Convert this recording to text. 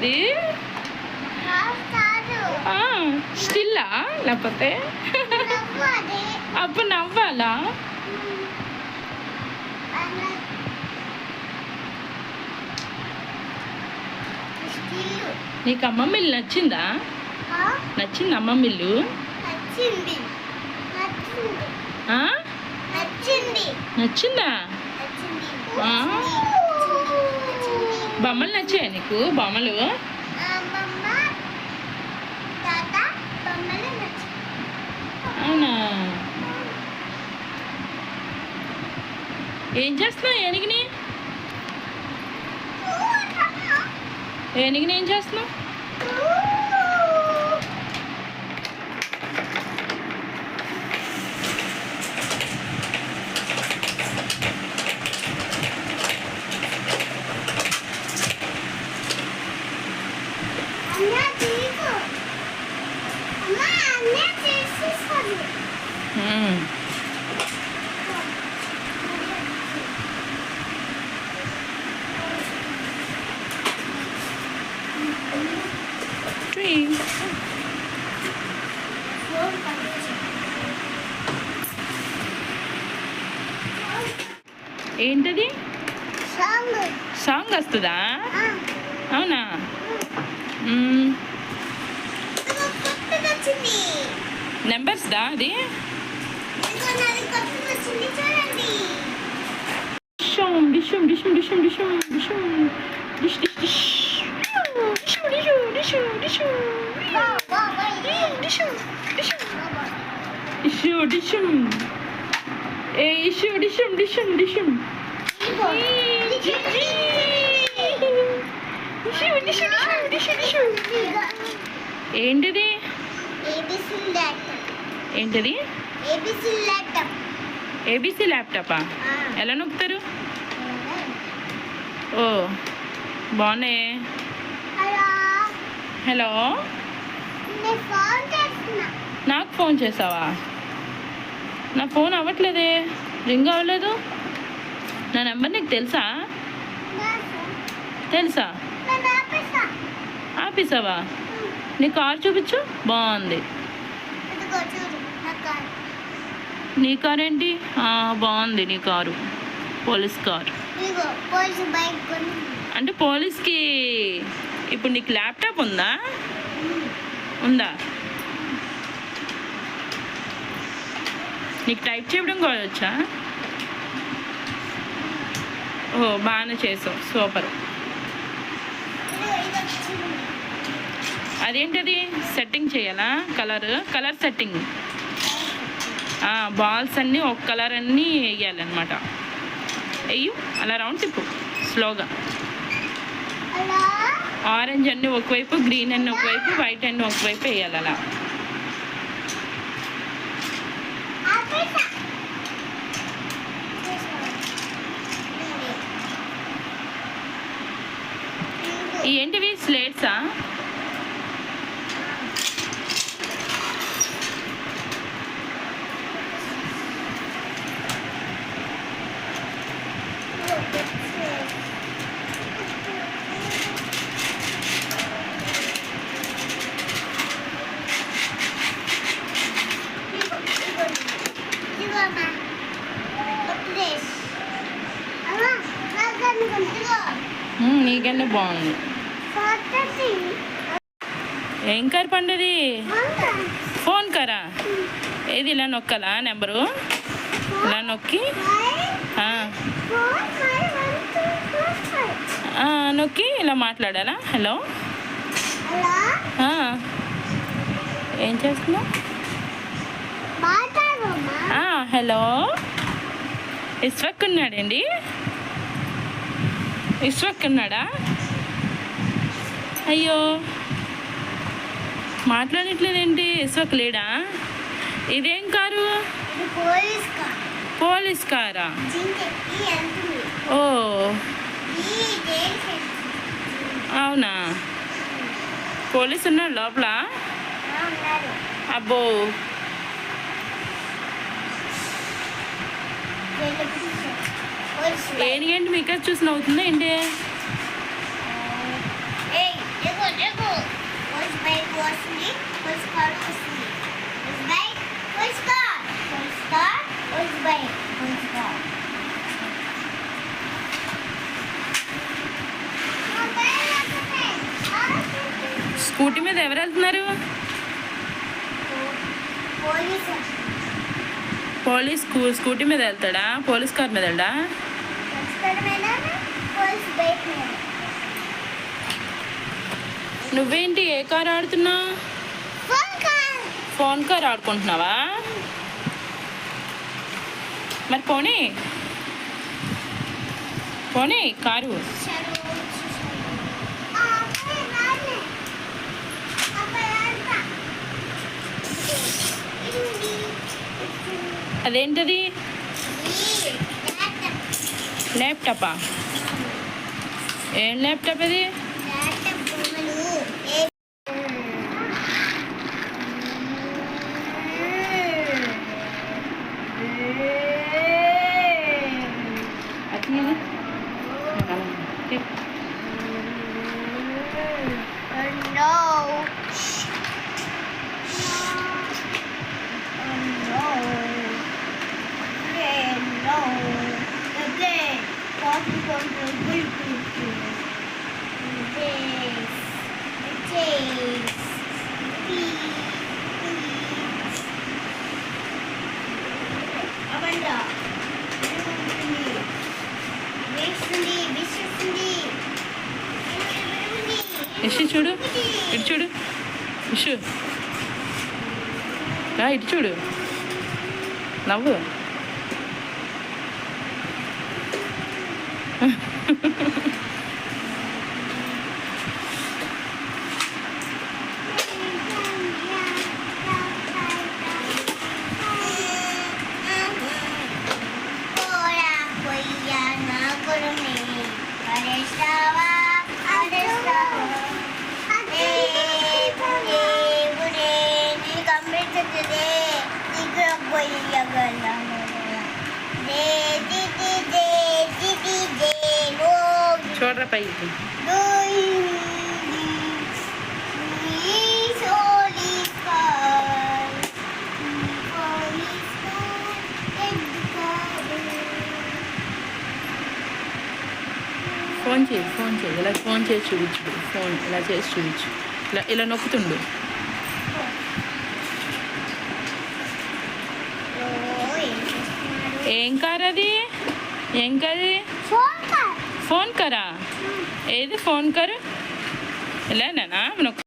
అది స్టిల్లా లేకపోతే అప్పుడు నవ్వాలా? నీకు అమ్మమ్మ ఇల్లు నచ్చిందా? నచ్చింది అమ్మమ్మ ఇల్లు? నచ్చిందా? బొమ్మలు నచ్చాయా నీకు? బొమ్మలు అవునా? ఏం చేస్తున్నావు? ఏనిగిని ఏం చేస్తున్నావు? ఏంటది? సాంగ్ వస్తుందా? అవునా? నెంబర్స్ దా అది? డిషుమ్ డిషుమ్ డిషుమ్ డిషుమ్ డిషుమ్ డిష్ డిష్ డిష్ డిషుమ్ డిషుమ్ డిషుమ్ డిషుమ్ డిషుమ్ డిషుమ్ డిషుమ్ ఏ ఇషు డిషుమ్ డిషుమ్ డిషుమ్ ఏంటిది? ఏంటిది? ఏబీసీ ల్యాప్టాపా? ఎలా నొక్కుతారు? ఓ బాగున్నాయి. హలో, నాకు ఫోన్ చేసావా? నా ఫోన్ అవ్వట్లేదే, రింగ్ అవ్వలేదు. నా నెంబర్ నీకు తెలుసా? తెలుసా? ఆపేసావా? నీ కారు చూపించు, బాగుంది. నీ కారు ఏంటి? బాగుంది నీ కారు, పోలీస్ కారు. అంటే పోలీస్కి ఇప్పుడు నీకు ల్యాప్టాప్ ఉందా? ఉందా? నీకు టైప్ చేయడం కూడా వచ్చా? ఓ బాగానే చేసావు, సూపర్. అదేంటది? సెట్టింగ్ చేయాలా? Colour setting. బాల్స్ అన్నీ ఒక కలర్ అన్నీ వేయాలన్నమాట. వెయ్యు, అలా రౌండ్ తిప్పు స్లోగా. ఆరెంజ్ అన్నీ ఒకవైపు, గ్రీన్ అన్నీ ఒకవైపు, వైట్ అన్నీ ఒకవైపు వేయాలి. అలా ఏంటివి? స్లేట్సా? నీకన్నా బాగుంది. ఏం కారు పండుది? ఫోన్ కారా? ఏది? ఇలా నొక్కాలా నెంబరు? ఇలా నొక్కి నొక్కి ఇలా మాట్లాడాలా? హలో, ఏం చేస్తున్నావు? హలో, ఇస్వక్ ఉన్నాడండి? ఇస్వక్ ఉన్నాడా? అయ్యో, మాట్లాడట్లేదేంటి? ఇస్వక్ లేడా? ఇదేం కారు? పోలీస్ కారా? ఓ అవునా? పోలీసు ఉన్నాడు లోపల? అబ్బో, ఏంటి మీకు చూసి నవ్వుతుందా ఏంటి? వస్తుంది పోలీస్ కార్ వస్తుంది police bike police car police bike police car scooty మీద ఎవరు వెళ్తున్నారు? పోలీస్ స్కూటీ మీద వెళ్తాడా? పోలీస్ కార్ మీద వెళ్ళా? నువ్వేంటి ఏ కార్ ఆడుతున్నావు? ఫోన్ కార్ ఆడుకుంటున్నావా? మరి పోనీ పోనీ కారు. అదేంటది? ల్యాప్టాపా? ఏం ల్యాప్టాప్ అది? ఇషు చూడు, ఇటు చూడు, ఇషు ఇటు చూడు, నవ్వు. చూడరా పైకి. ఫోన్ చేయి ఇలా ఫోన్ చేసి చూపించు. ఫోన్ ఇలా చేసి చూపించు. ఇలా నొక్కుతుండు. ఏం కార్ అది? ఏం కాదు? ఫోన్ కారా? ఏది ఫోన్ కారు? ఇలానా?